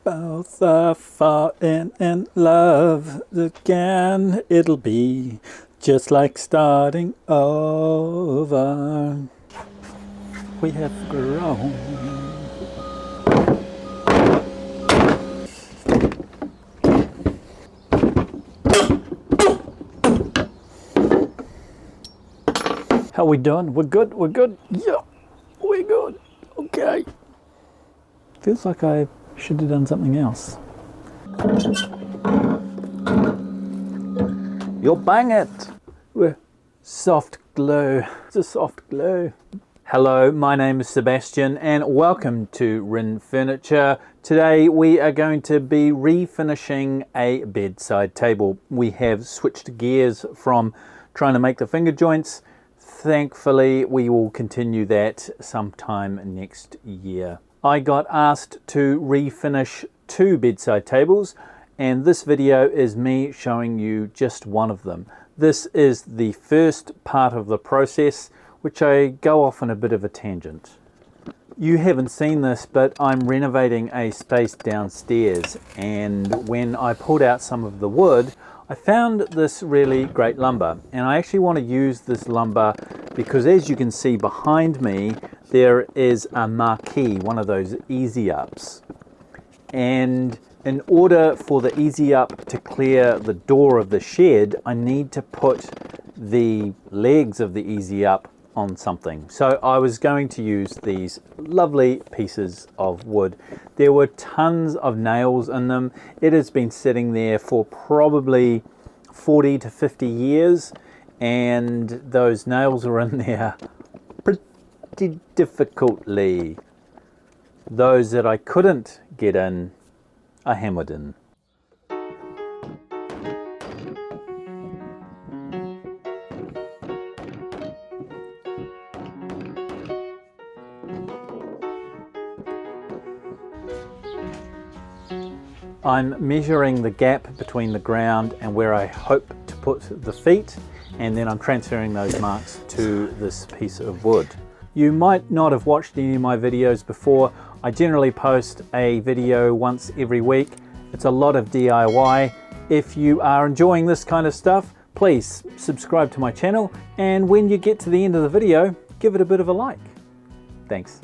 both are falling in love again. It'll be just like starting over. We have grown. How we doing? We're good? We're good? Yeah, we're good. Okay. Feels like I should have done something else. You'll bang it. We're soft glue. It's a soft glue. Hello, my name is Sebastian and welcome to Rin Furniture. Today we are going to be refinishing a bedside table. We have switched gears from trying to make the finger joints. Thankfully, we will continue that sometime next year. I got asked to refinish 2 bedside tables, and this video is me showing you just one of them. This is the first part of the process, which I go off on a bit of a tangent. You haven't seen this, but I'm renovating a space downstairs, and when I pulled out some of the wood, I found this really great lumber, and I actually want to use this lumber because, as you can see behind me, there is a marquee, one of those easy ups. And in order for the easy up to clear the door of the shed, I need to put the legs of the easy up on something. So I was going to use these lovely pieces of wood. There were tons of nails in them. It has been sitting there for probably 40 to 50 years, and those nails are in there pretty difficultly. Those that I couldn't get in, I hammered in. I'm measuring the gap between the ground and where I hope to put the feet, and then I'm transferring those marks to this piece of wood. You might not have watched any of my videos before. I generally post a video once every week. It's a lot of DIY. If you are enjoying this kind of stuff, please subscribe to my channel, and when you get to the end of the video, give it a bit of a like. Thanks.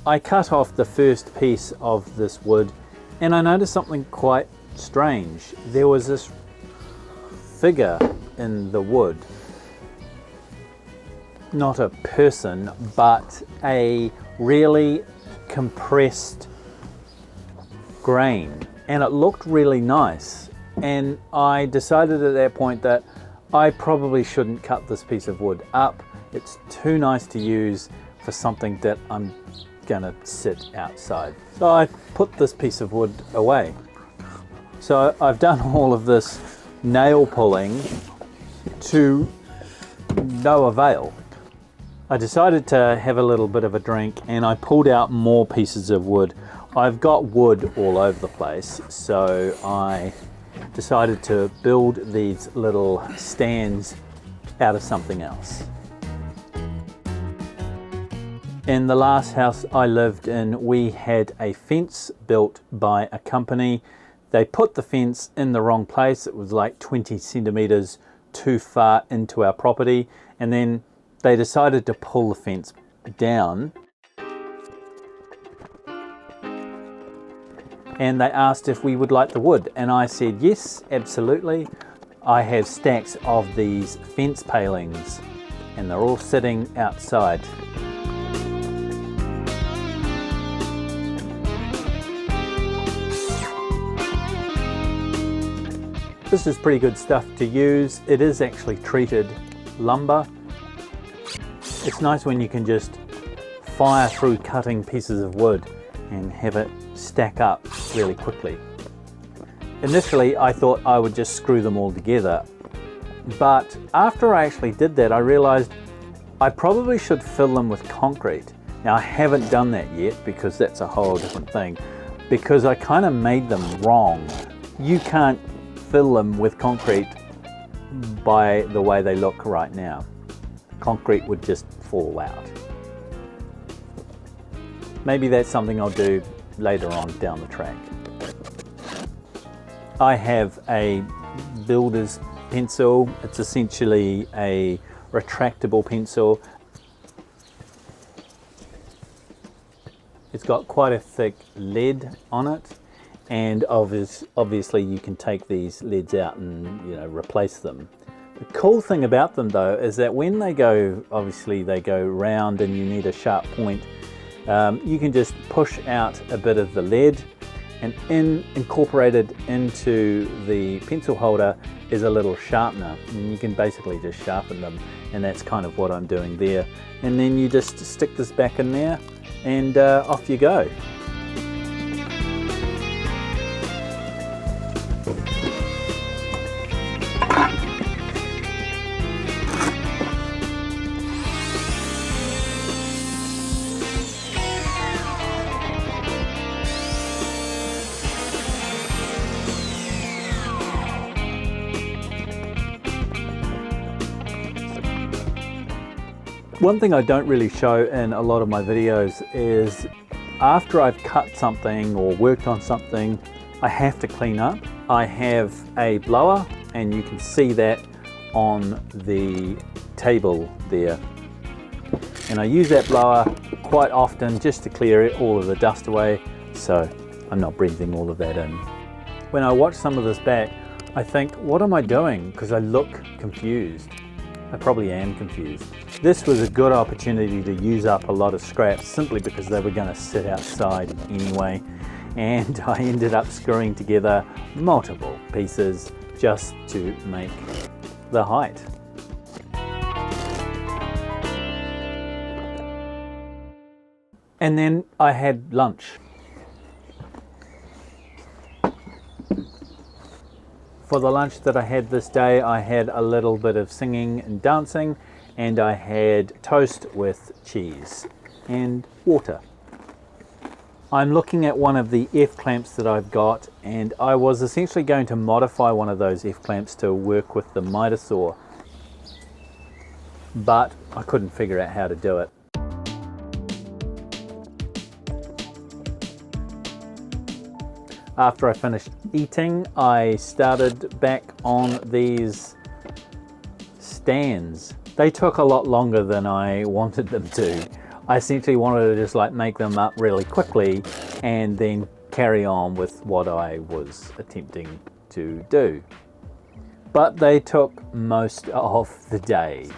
I cut off the first piece of this wood and I noticed something quite strange. There was this figure in the wood. Not a person, but a really compressed grain. And it looked really nice. And I decided at that point that I probably shouldn't cut this piece of wood up. It's too nice to use for something that I'm gonna sit outside. So I put this piece of wood away. So I've done all of this nail pulling to no avail. I decided to have a little bit of a drink and I pulled out more pieces of wood. I've got wood all over the place, so I decided to build these little stands out of something else. In the last house I lived in, we had a fence built by a company. They put the fence in the wrong place. It was like 20 centimeters too far into our property, and then they decided to pull the fence down. And they asked if we would like the wood, and I said yes, absolutely. I have stacks of these fence palings and they're all sitting outside. This is pretty good stuff to use. It is actually treated lumber. It's nice when you can just fire through cutting pieces of wood and have it stack up really quickly. Initially I thought I would just screw them all together, But after I actually did that, I realized I probably should fill them with concrete. Now I haven't done that yet because that's a whole different thing, because I kind of made them wrong. You can't fill them with concrete by the way they look right now. Concrete would just fall out. Maybe that's something I'll do later on down the track. I have a builder's pencil. It's essentially a retractable pencil. It's got quite a thick lead on it, and obviously you can take these leads out and replace them. The cool thing about them though is that when they go, obviously they go round and you need a sharp point, you can just push out a bit of the lead, and incorporated into the pencil holder is a little sharpener, and you can basically just sharpen them, and that's kind of what I'm doing there. And then you just stick this back in there and off you go. One thing I don't really show in a lot of my videos is after I've cut something or worked on something, I have to clean up. I have a blower, and you can see that on the table there. And I use that blower quite often just to clear all of the dust away, so I'm not breathing all of that in. When I watch some of this back, I think, what am I doing? Because I look confused. I probably am confused. This was a good opportunity to use up a lot of scraps simply because they were going to sit outside anyway, and I ended up screwing together multiple pieces just to make the height. And then I had lunch. For the lunch that I had this day, I had a little bit of singing and dancing, and I had toast with cheese and water. I'm looking at one of the F-clamps that I've got, and I was essentially going to modify one of those F-clamps to work with the miter saw, but I couldn't figure out how to do it. After I finished eating, I started back on these stands. They took a lot longer than I wanted them to. I essentially wanted to just make them up really quickly and then carry on with what I was attempting to do. But they took most of the day.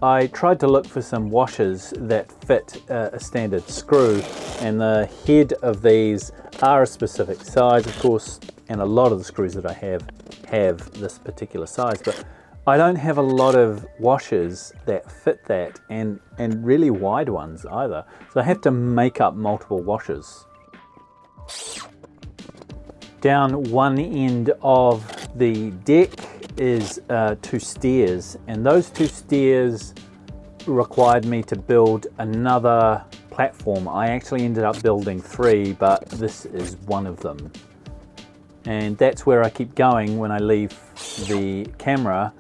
I tried to look for some washers that fit a standard screw, and the head of these are a specific size, of course, and a lot of the screws that I have this particular size, but I don't have a lot of washers that fit that, and really wide ones either, so I have to make up multiple washers. Down one end of the deck is 2 stairs, and those 2 stairs required me to build another platform. I actually ended up building 3, but this is one of them, and that's where I keep going when I leave the camera.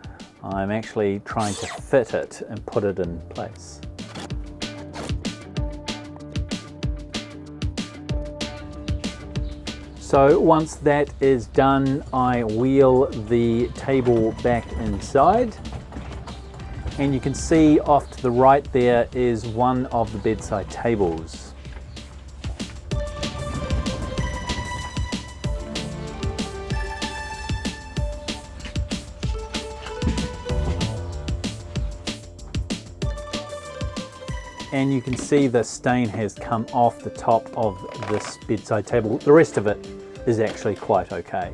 I'm actually trying to fit it and put it in place. So once that is done, I wheel the table back inside, and you can see off to the right there is one of the bedside tables. And you can see the stain has come off the top of this bedside table. The rest of it is actually quite okay.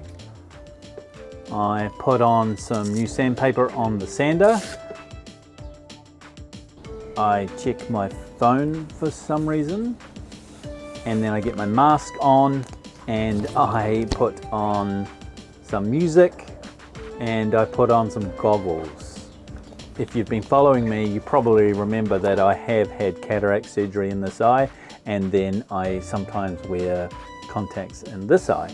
I put on some new sandpaper on the sander. I check my phone for some reason. and then I get my mask on and I put on some music and I put on some goggles. If you've been following me, you probably remember that I have had cataract surgery in this eye, and then I sometimes wear contacts in this eye.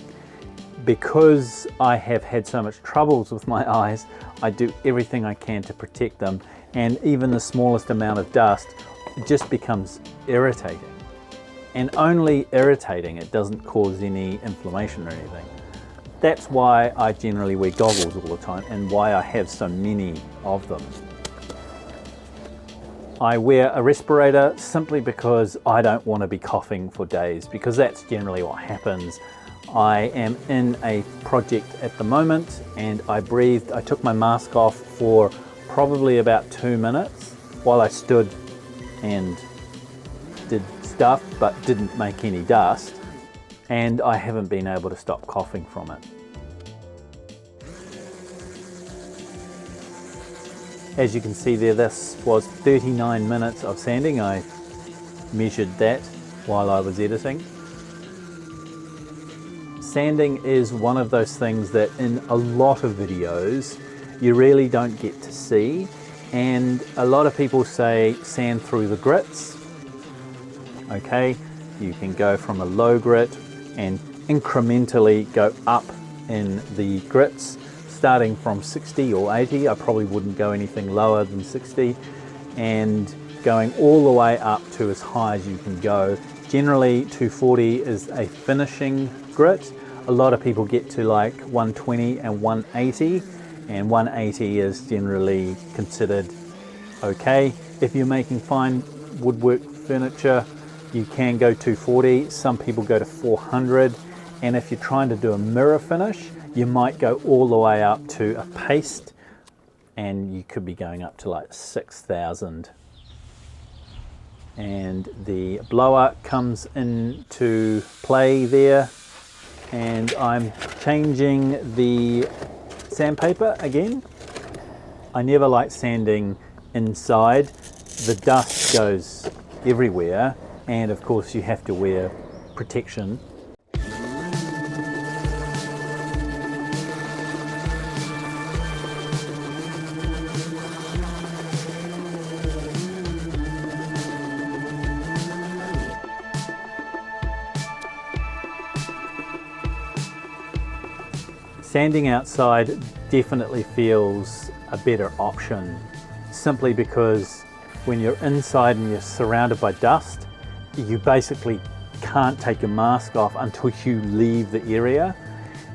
Because I have had so much troubles with my eyes, I do everything I can to protect them, and even the smallest amount of dust just becomes irritating. And only irritating, it doesn't cause any inflammation or anything. That's why I generally wear goggles all the time and why I have so many of them. I wear a respirator simply because I don't want to be coughing for days, because that's generally what happens. I am in a project at the moment and I took my mask off for probably about 2 minutes while I stood and did stuff but didn't make any dust, and I haven't been able to stop coughing from it. As you can see there, this was 39 minutes of sanding. I measured that while I was editing. Sanding is one of those things that in a lot of videos you really don't get to see, and a lot of people say sand through the grits. Okay, you can go from a low grit and incrementally go up in the grits, starting from 60 or 80. I probably wouldn't go anything lower than 60, and going all the way up to as high as you can go. Generally 240 is a finishing grit. A lot of people get to like 120 and 180, and 180 is generally considered okay. If you're making fine woodwork furniture, you can go 240. Some people go to 400, and if you're trying to do a mirror finish, you might go all the way up to a paste, and you could be going up to like 6,000. And the blower comes into play there, and I'm changing the sandpaper again. I never like sanding inside. The dust goes everywhere, and of course you have to wear protection. Sanding outside definitely feels a better option, simply because when you're inside and you're surrounded by dust, you basically can't take your mask off until you leave the area.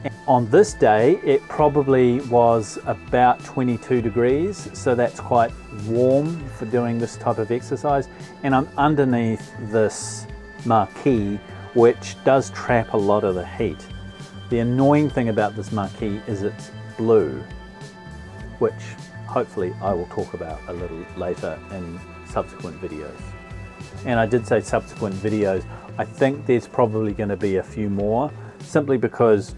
And on this day, it probably was about 22 degrees, so that's quite warm for doing this type of exercise. And I'm underneath this marquee, which does trap a lot of the heat. The annoying thing about this marquee is it's blue, which hopefully I will talk about a little later in subsequent videos. And I did say subsequent videos. I think there's probably going to be a few more, simply because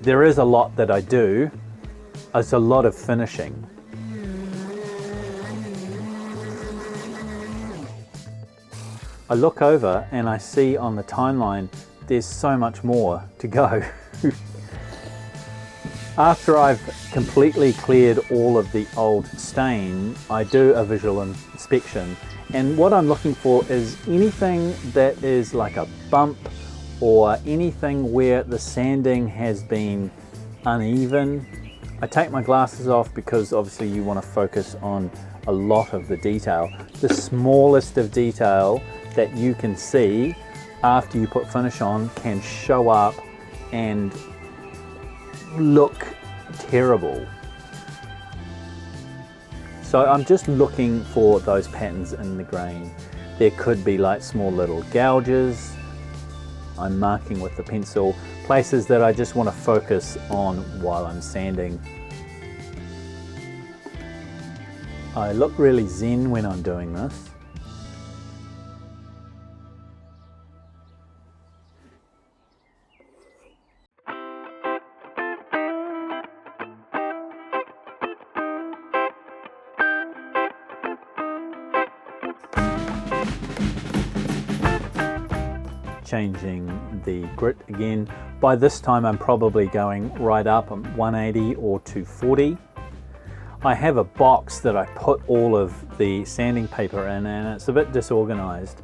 there is a lot that I do. It's a lot of finishing. I look over and I see on the timeline there's so much more to go. After I've completely cleared all of the old stain, I do a visual inspection, and what I'm looking for is anything that is like a bump or anything where the sanding has been uneven. I take my glasses off because obviously you want to focus on a lot of the detail. The smallest of detail that you can see after you put finish on can show up and look terrible. So I'm just looking for those patterns in the grain. There could be like small little gouges. I'm marking with the pencil places that I just want to focus on while I'm sanding. I look really zen when I'm doing this. changing the grit again. By this time I'm probably going right up on 180 or 240. I have a box that I put all of the sanding paper in, and it's a bit disorganized.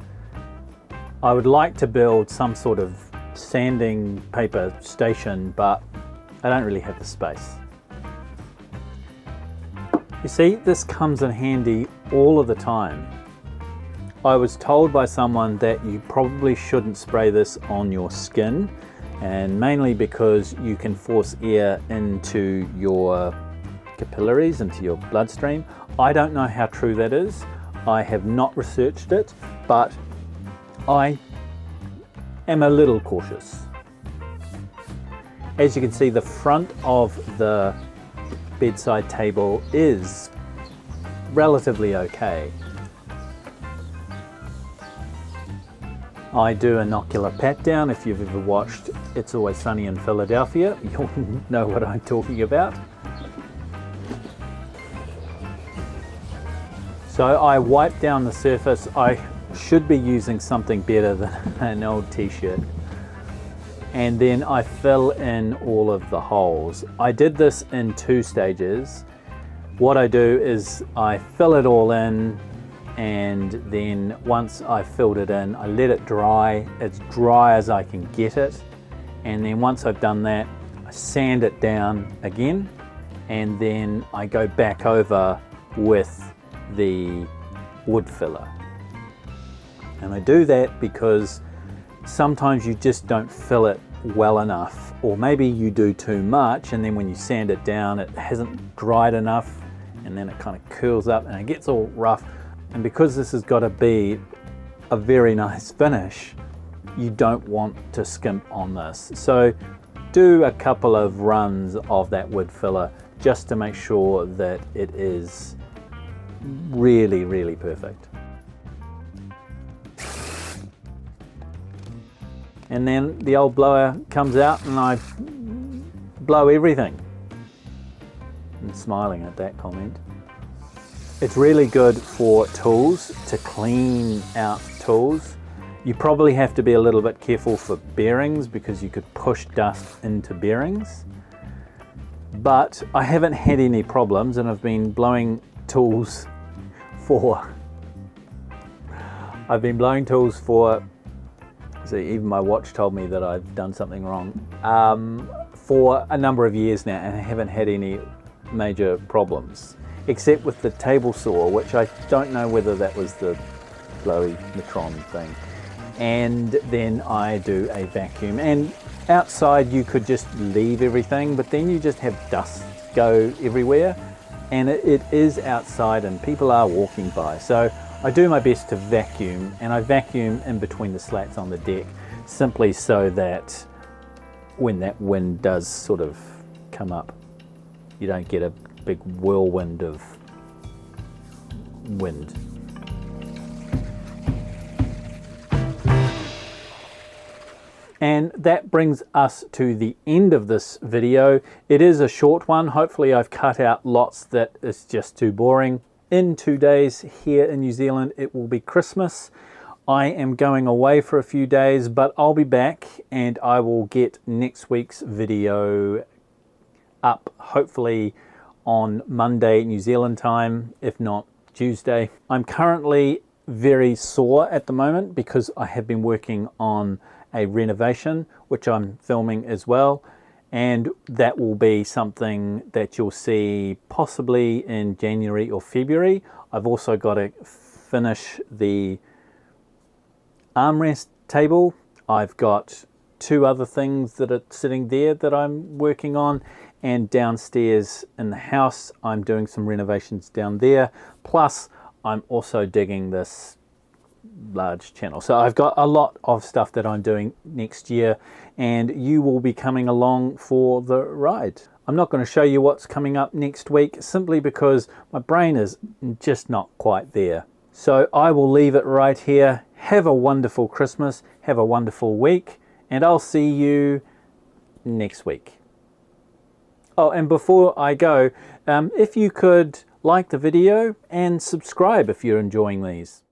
I would like to build some sort of sanding paper station, but I don't really have the space. You see, this comes in handy all of the time. I was told by someone that you probably shouldn't spray this on your skin, and mainly because you can force air into your capillaries, into your bloodstream. I don't know how true that is. I have not researched it, but I am a little cautious. As you can see, the front of the bedside table is relatively okay. I do an ocular pat down. If you've ever watched It's Always Sunny in Philadelphia, you'll know what I'm talking about. So I wipe down the surface. I should be using something better than an old t-shirt. And then I fill in all of the holes. I did this in 2 stages. What I do is I fill it all in, and then once I've filled it in, I let it dry, as dry as I can get it. And then once I've done that, I sand it down again, and then I go back over with the wood filler. And I do that because sometimes you just don't fill it well enough, or maybe you do too much, and then when you sand it down it hasn't dried enough, and then it kind of curls up and it gets all rough. And because this has got to be a very nice finish, you don't want to skimp on this. So do a couple of runs of that wood filler just to make sure that it is really, really perfect. And then the old blower comes out and I blow everything. I'm smiling at that comment. It's really good for tools, to clean out tools. You probably have to be a little bit careful for bearings because you could push dust into bearings. But I haven't had any problems, and I've been blowing tools for see, even my watch told me that I've done something wrong, for a number of years now, and I haven't had any major problems, except with the table saw, which I don't know whether that was the blowy Metron thing. And then I do a vacuum, and outside you could just leave everything, but then you just have dust go everywhere, and it is outside and people are walking by. So I do my best to vacuum, and I vacuum in between the slats on the deck, simply so that when that wind does sort of come up, you don't get a big whirlwind of wind. And that brings us to the end of this video. It is a short one. Hopefully I've cut out lots that is just too boring. In 2 days here in New Zealand, it will be Christmas. I am going away for a few days, but I'll be back and I will get next week's video up, hopefully on Monday New Zealand time, if not Tuesday. I'm currently very sore at the moment because I have been working on a renovation, which I'm filming as well, and that will be something that you'll see possibly in January or February. I've also got to finish the armrest table. I've got 2 other things that are sitting there that I'm working on, and downstairs in the house I'm doing some renovations down there, plus I'm also digging this large channel. So I've got a lot of stuff that I'm doing next year, and you will be coming along for the ride. I'm not going to show you what's coming up next week simply because my brain is just not quite there. So I will leave it right here. Have a wonderful Christmas, have a wonderful week, and I'll see you next week. Oh, and before I go, if you could like the video and subscribe if you're enjoying these.